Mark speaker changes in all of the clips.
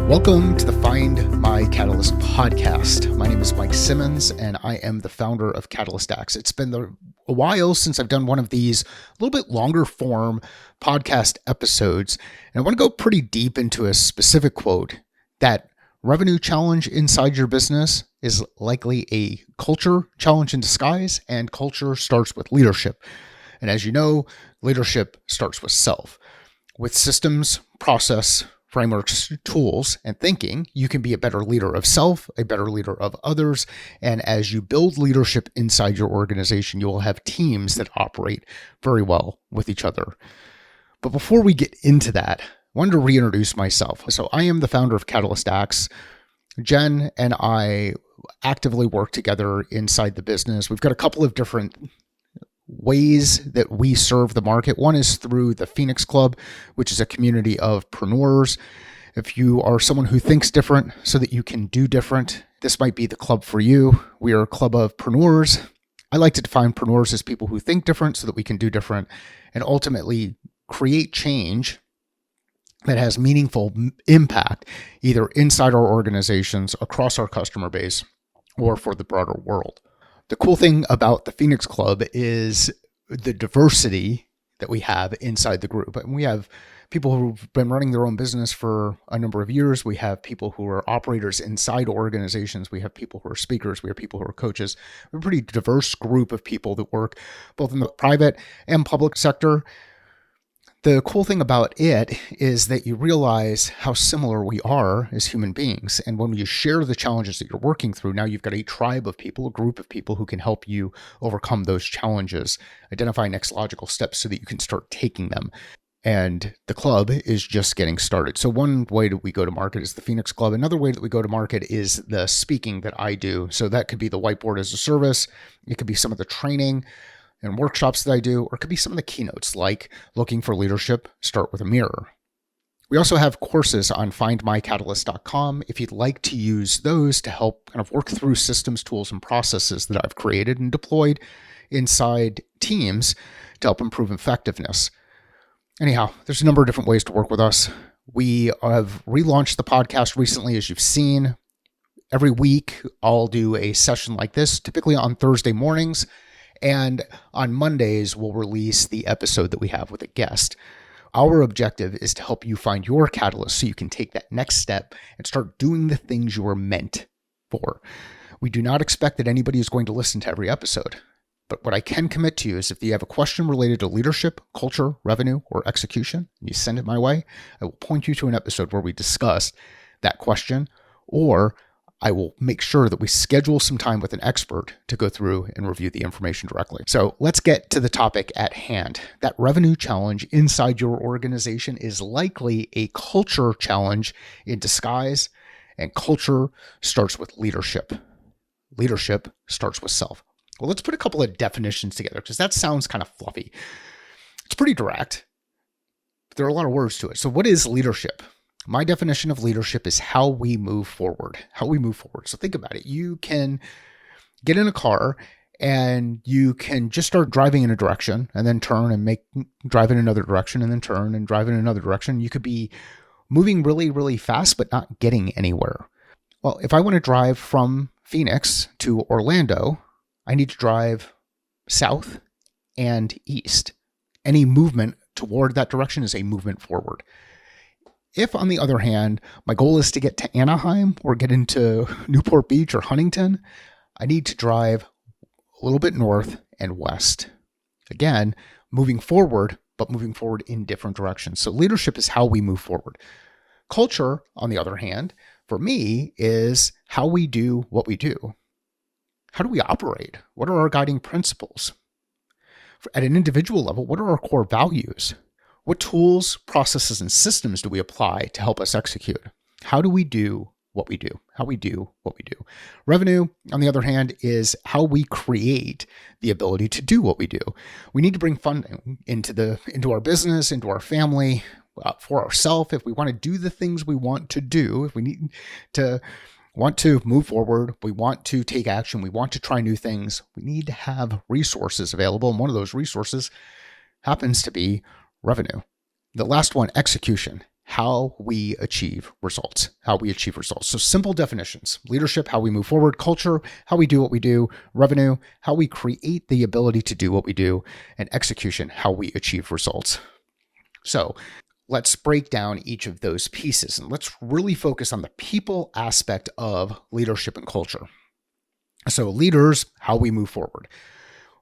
Speaker 1: Welcome to the Find My Catalyst podcast. My name is Mike Simmons, and I am the founder of Catalyst A.C.T.S. It's been a while since I've done one of these a little bit longer form podcast episodes, and I want to go pretty deep into a specific quote that revenue challenge inside your business is likely a culture challenge in disguise, and culture starts with leadership. And as you know, leadership starts with self. With systems, process, frameworks, tools, and thinking, you can be a better leader of self, a better leader of others. And as you build leadership inside your organization, you will have teams that operate very well with each other. But before we get into that, I wanted to reintroduce myself. So I am the founder of Catalyst A.C.T.S. Jen and I actively work together inside the business. We've got a couple of different ways that we serve the market. One is through the Phoenix Club, which is a community of preneurs. If you are someone who thinks different so that you can do different, this might be the club for you. We are a club of preneurs. I like to define preneurs as people who think different so that we can do different and ultimately create change that has meaningful impact either inside our organizations, across our customer base, or for the broader world. The cool thing about the Phoenix Club is the diversity that we have inside the group. And we have people who've been running their own business for a number of years. We have people who are operators inside organizations. We have people who are speakers. We have people who are coaches. We're a pretty diverse group of people that work both in the private and public sector. The cool thing about it is that you realize how similar we are as human beings. And when you share the challenges that you're working through, now you've got a tribe of people, a group of people who can help you overcome those challenges, identify next logical steps so that you can start taking them. And the club is just getting started. So one way that we go to market is the Phoenix Club. Another way that we go to market is the speaking that I do. So that could be the whiteboard as a service. It could be some of the training and workshops that I do, or it could be some of the keynotes like looking for leadership, start with a mirror. We also have courses on findmycatalyst.com if you'd like to use those to help kind of work through systems, tools, and processes that I've created and deployed inside teams to help improve effectiveness. Anyhow, there's a number of different ways to work with us. We have relaunched the podcast recently, as you've seen. Every week, I'll do a session like this, typically on Thursday mornings. And on Mondays, we'll release the episode that we have with a guest. Our objective is to help you find your catalyst so you can take that next step and start doing the things you are meant for. We do not expect that anybody is going to listen to every episode. But what I can commit to you is if you have a question related to leadership, culture, revenue, or execution, and you send it my way, I will point you to an episode where we discuss that question, or I will make sure that we schedule some time with an expert to go through and review the information directly. So let's get to the topic at hand. That revenue challenge inside your organization is likely a culture challenge in disguise, and culture starts with leadership. Leadership starts with self. Well, let's put a couple of definitions together because that sounds kind of fluffy. It's pretty direct, but there are a lot of words to it. So what is leadership? My definition of leadership is how we move forward. So think about it. You can get in a car and you can just start driving in a direction and then turn and drive in another direction and then turn and drive in another direction. You could be moving really, really fast, but not getting anywhere. Well, if I want to drive from Phoenix to Orlando, I need to drive south and east. Any movement toward that direction is a movement forward. If, on the other hand, my goal is to get to Anaheim or get into Newport Beach or Huntington, I need to drive a little bit north and west. Again, moving forward, but moving forward in different directions. So leadership is how we move forward. Culture, on the other hand, for me, is how we do what we do. How do we operate? What are our guiding principles? At an individual level, what are our core values? What tools, processes, and systems do we apply to help us execute? How do we do what we do? Revenue, on the other hand, is how we create the ability to do what we do. We need to bring funding into our business, into our family, for ourselves. If we want to do the things we want to do, if we want to move forward, we want to take action, we want to try new things, we need to have resources available. And one of those resources happens to be revenue. The last one, execution. how we achieve results. So simple definitions: leadership, how we move forward; culture, how we do what we do; revenue, how we create the ability to do what we do; and execution, how we achieve results. So let's break down each of those pieces, and let's really focus on the people aspect of leadership and culture. So leaders, how we move forward;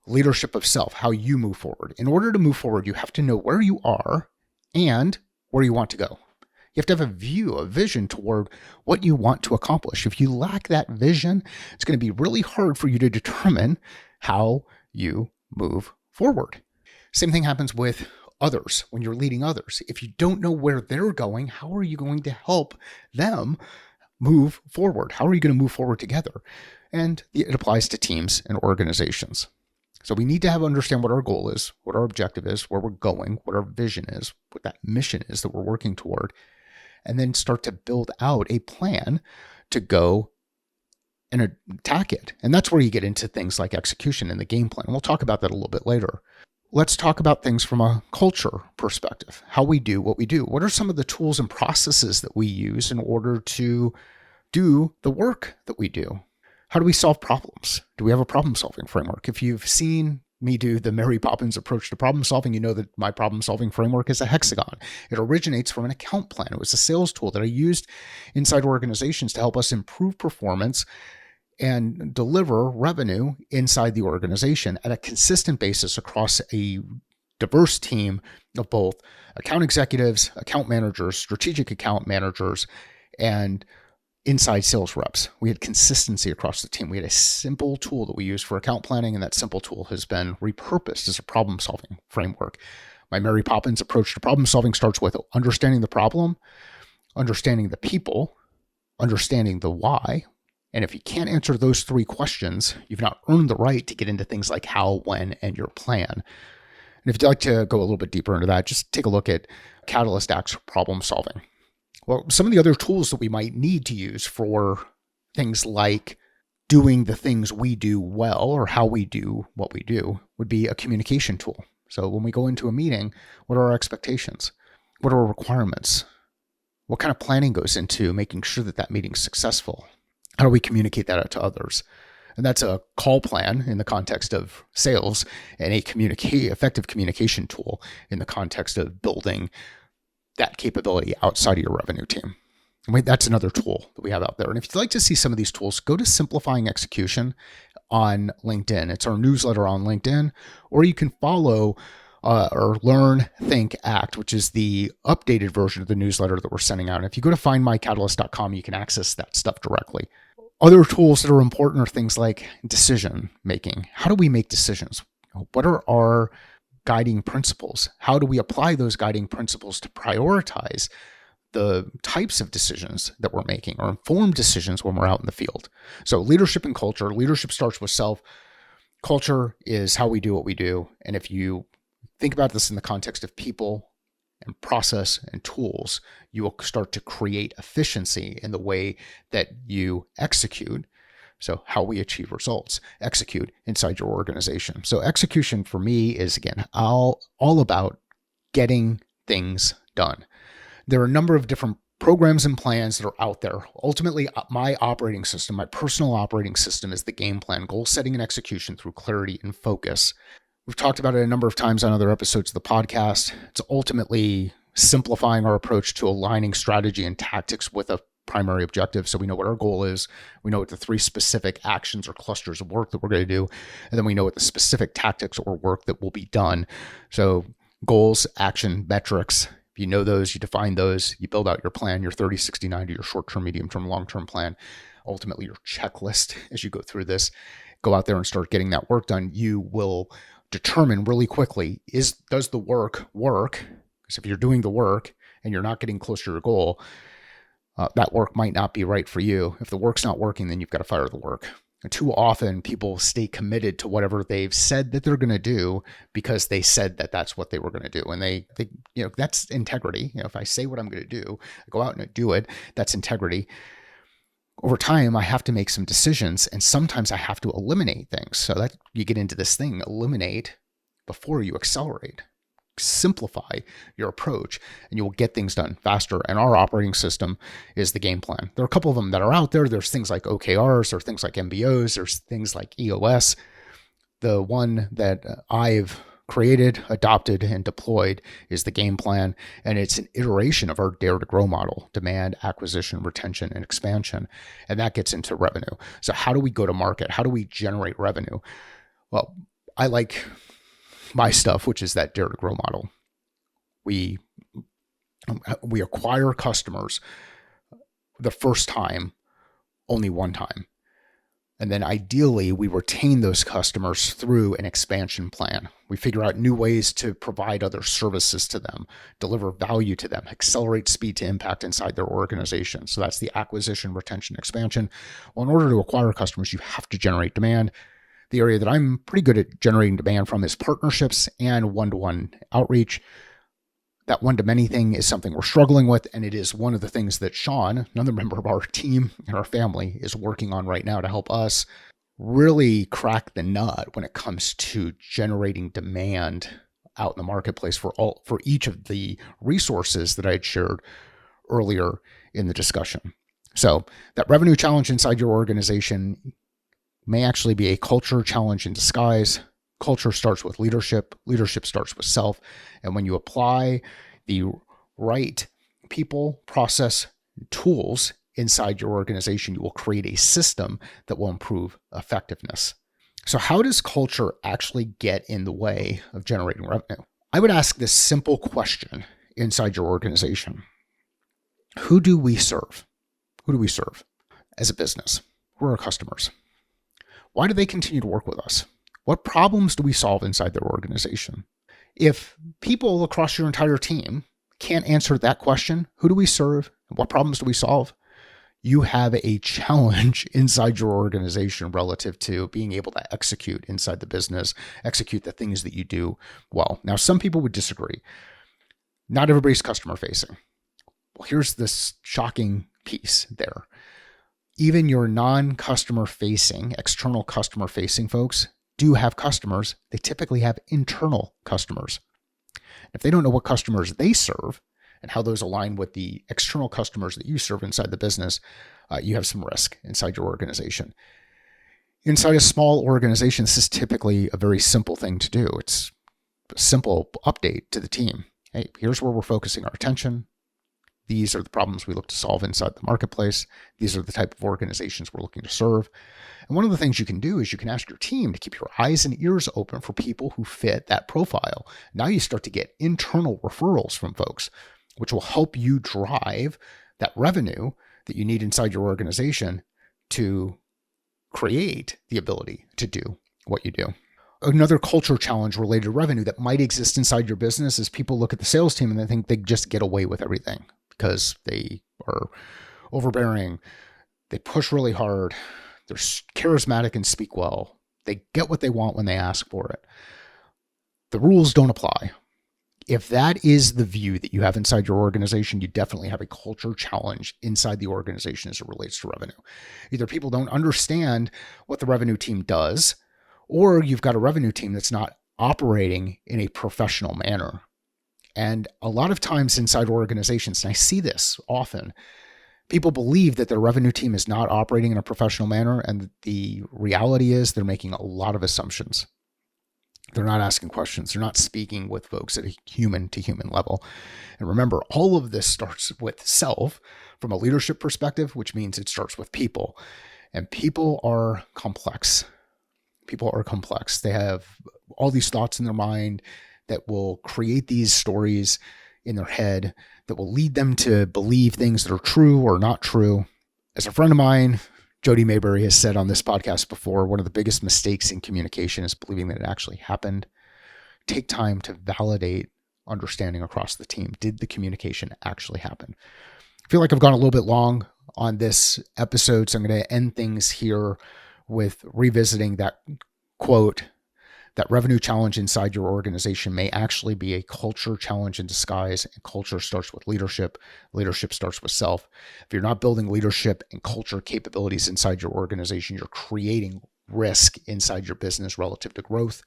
Speaker 1: leadership of self, how you move forward. In order to move forward, you have to know where you are and where you want to go. You have to have a vision toward what you want to accomplish. If you lack that vision, it's going to be really hard for you to determine how you move forward. Same thing happens with others when you're leading others. If you don't know where they're going, how are you going to help them move forward? How are you going to move forward together? And it applies to teams and organizations. So we need to understand what our goal is, what our objective is, where we're going, what our vision is, what that mission is that we're working toward, and then start to build out a plan to go and attack it. And that's where you get into things like execution and the game plan. And we'll talk about that a little bit later. Let's talk about things from a culture perspective, how we do what we do. What are some of the tools and processes that we use in order to do the work that we do? How do we solve problems? Do we have a problem-solving framework? If you've seen me do the Mary Poppins approach to problem solving, you know that my problem-solving framework is a hexagon. It originates from an account plan. It was a sales tool that I used inside organizations to help us improve performance and deliver revenue inside the organization at a consistent basis across a diverse team of both account executives, account managers, strategic account managers, and inside sales reps. We had consistency across the team. We had a simple tool that we use for account planning, and that simple tool has been repurposed as a problem-solving framework. My Mary Poppins approach to problem solving starts with understanding the problem, understanding the people, understanding the why. And if you can't answer those three questions, you've not earned the right to get into things like how, when, and your plan. And if you'd like to go a little bit deeper into that, just take a look at Catalyst A.C.T.S problem solving. Well, some of the other tools that we might need to use for things like doing the things we do well or how we do what we do would be a communication tool. So when we go into a meeting, what are our expectations? What are our requirements? What kind of planning goes into making sure that that meeting's successful? How do we communicate that out to others? And that's a call plan in the context of sales and a effective communication tool in the context of building that capability outside of your revenue team. That's another tool that we have out there. And if you'd like to see some of these tools, go to Simplifying Execution on LinkedIn. It's our newsletter on LinkedIn, or you can follow or Learn, Think, Act, which is the updated version of the newsletter that we're sending out. And if you go to findmycatalyst.com, you can access that stuff directly. Other tools that are important are things like decision making. How do we make decisions? What are our guiding principles? How do we apply those guiding principles to prioritize the types of decisions that we're making or inform decisions when we're out in the field? So leadership and culture. Leadership starts with self. Culture is how we do what we do. And if you think about this in the context of people and process and tools, you will start to create efficiency in the way that you execute. So how we achieve results, execute inside your organization. So execution for me is, again, all about getting things done. There are a number of different programs and plans that are out there. Ultimately, my operating system, my personal operating system is the game plan, goal setting and execution through clarity and focus. We've talked about it a number of times on other episodes of the podcast. It's ultimately simplifying our approach to aligning strategy and tactics with a primary objective. So we know what our goal is. We know what the three specific actions or clusters of work that we're going to do. And then we know what the specific tactics or work that will be done. So goals, action, metrics. If you know those, you define those, you build out your plan, your 30, 60, 90, your short-term, medium-term, long-term plan. Ultimately, your checklist as you go through this. Go out there and start getting that work done. You will determine really quickly, does the work work? Because if you're doing the work and you're not getting close to your goal, that work might not be right for you. If the work's not working, then you've got to fire the work. And too often people stay committed to whatever they've said that they're going to do because they said that that's what they were going to do. And they that's integrity. If I say what I'm going to do, I go out and I do it, that's integrity. Over time, I have to make some decisions, and sometimes I have to eliminate things. So that you get into this thing, eliminate before you accelerate. simplify your approach and you will get things done faster. And our operating system is the game plan. There are a couple of them that are out there. There's things like OKRs, or things like MBOs, there's things like EOS. The one that I've created, adopted, and deployed is the game plan. And it's an iteration of our Dare to Grow model: demand, acquisition, retention, and expansion. And that gets into revenue. So how do we go to market? How do we generate revenue? Well, I like my stuff, which is that Dare to Grow model. We acquire customers the first time, only one time. And then ideally, we retain those customers through an expansion plan. We figure out new ways to provide other services to them, deliver value to them, accelerate speed to impact inside their organization. So that's the acquisition, retention, expansion. Well, in order to acquire customers, you have to generate demand. The area that I'm pretty good at generating demand from is partnerships and one-to-one outreach. That one-to-many thing is something we're struggling with, and it is one of the things that Sean, another member of our team and our family, is working on right now to help us really crack the nut when it comes to generating demand out in the marketplace for each of the resources that I had shared earlier in the discussion. So that revenue challenge inside your organization may actually be a culture challenge in disguise. Culture starts with leadership. Leadership starts with self. And when you apply the right people, process, tools inside your organization, you will create a system that will improve effectiveness. So how does culture actually get in the way of generating revenue? I would ask this simple question inside your organization. Who do we serve? Who do we serve as a business? Who are our customers? Why do they continue to work with us? What problems do we solve inside their organization? If people across your entire team can't answer that question, who do we serve? What problems do we solve? You have a challenge inside your organization relative to being able to execute inside the business, execute the things that you do well. Now, some people would disagree. Not everybody's customer facing. Well, here's this shocking piece there. Even your non-customer facing, external customer facing folks do have customers. They typically have internal customers. If they don't know what customers they serve and how those align with the external customers that you serve inside the business, you have some risk inside your organization. Inside a small organization, this is typically a very simple thing to do. It's a simple update to the team. Hey, here's where we're focusing our attention. These are the problems we look to solve inside the marketplace. These are the type of organizations we're looking to serve. And one of the things you can do is you can ask your team to keep your eyes and ears open for people who fit that profile. Now you start to get internal referrals from folks, which will help you drive that revenue that you need inside your organization to create the ability to do what you do. Another culture challenge related to revenue that might exist inside your business is people look at the sales team and they think they just get away with everything because they are overbearing. They push really hard. They're charismatic and speak well. They get what they want when they ask for it. The rules don't apply. If that is the view that you have inside your organization, you definitely have a culture challenge inside the organization as it relates to revenue. Either people don't understand what the revenue team does, or you've got a revenue team that's not operating in a professional manner. And a lot of times inside organizations, and I see this often, people believe that their revenue team is not operating in a professional manner, and the reality is they're making a lot of assumptions. They're not asking questions. They're not speaking with folks at a human-to-human level. And remember, all of this starts with self from a leadership perspective, which means it starts with people. And people are complex. People are complex. They have all these thoughts in their mind that will create these stories in their head that will lead them to believe things that are true or not true. As a friend of mine, Jody Mayberry, has said on this podcast before, one of the biggest mistakes in communication is believing that it actually happened. Take time to validate understanding across the team. Did the communication actually happen? I feel like I've gone a little bit long on this episode, so I'm going to end things here with revisiting that quote: that revenue challenge inside your organization may actually be a culture challenge in disguise, and culture starts with leadership. Leadership starts with self. If you're not building leadership and culture capabilities inside your organization, you're creating risk inside your business relative to growth.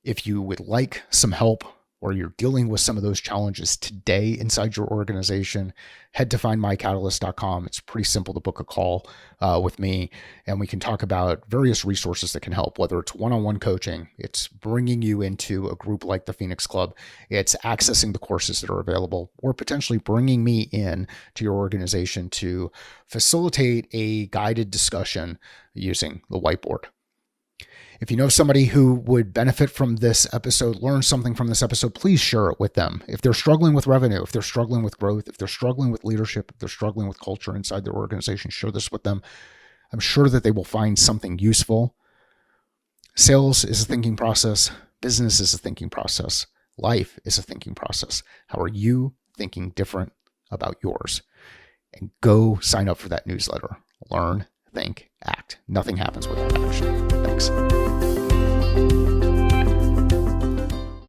Speaker 1: If you would like some help or you're dealing with some of those challenges today inside your organization, head to findmycatalyst.com. It's pretty simple to book a call with me, and we can talk about various resources that can help, whether it's one-on-one coaching, it's bringing you into a group like the Phoenix Club, it's accessing the courses that are available, or potentially bringing me in to your organization to facilitate a guided discussion using the whiteboard. If you know somebody who would benefit from this episode, learn something from this episode, please share it with them. If they're struggling with revenue, if they're struggling with growth, if they're struggling with leadership, if they're struggling with culture inside their organization, share this with them. I'm sure that they will find something useful. Sales is a thinking process. Business is a thinking process. Life is a thinking process. How are you thinking different about yours? And go sign up for that newsletter. Learn, think, act. Nothing happens without action. Thanks.